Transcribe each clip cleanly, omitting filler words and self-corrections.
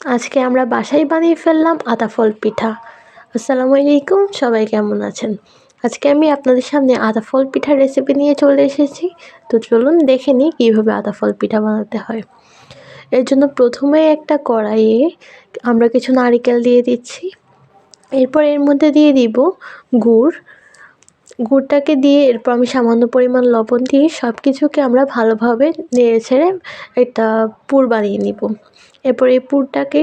আজকে আমরা বাসায় বানিয়ে ফেললাম আতা ফল পিঠা। আসসালামু আলাইকুম, সবাই কেমন আছেন? আজকে আমি আপনাদের সামনে আতা ফল পিঠার রেসিপি নিয়ে চলে এসেছি। তো চলুন দেখে নিই কীভাবে আতা ফল পিঠা বানাতে হয়। এর জন্য প্রথমে একটা কড়াইয়ে আমরা কিছু নারিকেল দিয়ে দিচ্ছি। এরপর এর মধ্যে দিয়ে দিব গুড়টাকে দিয়ে এরপর আমি সামান্য পরিমাণ লবণ দিয়ে সব কিছুকে আমরা ভালোভাবে নেড়ে ছেড়ে একটা পুর বানিয়ে নিব। এরপর এই পুরটাকে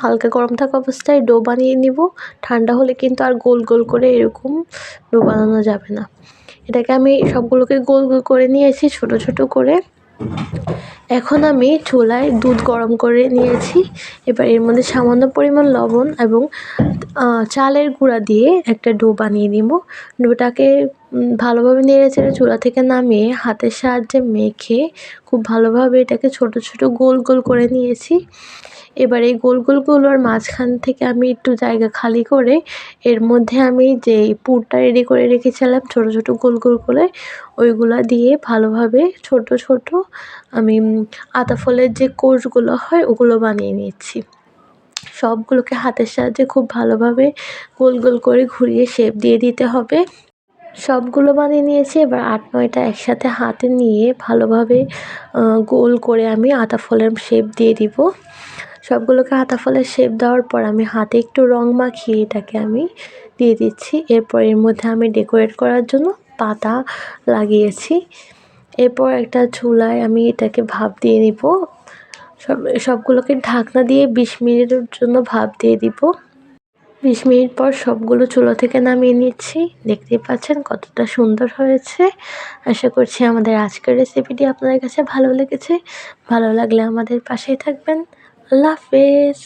হালকা গরম থাকা অবস্থায় ডো বানিয়ে নিব। ঠান্ডা হলে কিন্তু আর গোল গোল করে এরকম ডো বানানো যাবে না। এটাকে আমি সবগুলোকে গোল গোল করে নিয়েছি ছোট ছোট করে। এখন আমি চুলায় দুধ গরম করে নিয়েছি। এবার এর মধ্যে সামান্য পরিমাণ লবণ এবং চালের গুঁড়া দিয়ে একটা ডো বানিয়ে নিব। ডোটাকে ভালোভাবে নেড়ে চেড়ে চুলা থেকে নামিয়ে হাতের সাহায্যে মেখে খুব ভালোভাবে এটাকে ছোট ছোট গোল গোল করে নিয়েছি। এবার এই গোল গোলগুলোর মাঝখান থেকে আমি একটু জায়গা খালি করে এর মধ্যে আমি যে পুরটা রেডি করে রেখেছিলাম ছোট ছোট গোল গোল করে, ওইগুলা দিয়ে ভালোভাবে ছোট ছোট আমি আতা ফলের যে কোষগুলো হয় ওগুলো বানিয়ে নিচ্ছি। সবগুলোকে হাতের সাহায্যে খুব ভালোভাবে গোল গোল করে ঘুরিয়ে শেপ দিয়ে দিতে হবে। সবগুলো বানিয়ে নিয়েছি। এবার ৮-৯টা একসাথে হাতে নিয়ে ভালোভাবে গোল করে আমি আতা ফলের শেপ দিয়ে দিব। সবগুলোকে আতা ফলের শেপ দেওয়ার পর আমি হাতে একটু রং মাখিয়ে এটাকে আমি দিয়ে দিচ্ছি। এরপর এর মধ্যে আমি ডেকোরেট করার জন্য পাতা লাগিয়েছি। এরপর একটা চুলায় আমি এটাকে ভাপ দিয়ে নিব। সবগুলোকে ঢাকনা দিয়ে ২০ মিনিটের জন্য ভাপ দিয়ে দিব। ২০ মিনিট পর সবগুলো চুলা থেকে নামিয়ে নিচ্ছি। দেখতেই পাচ্ছেন কতটা সুন্দর হয়েছে। আশা করছি আমাদের আজকের রেসিপিটি আপনাদের কাছে ভালো লেগেছে। ভালো লাগলে আমাদের পাশেই থাকবেন। আল্লাহ হাফেজ।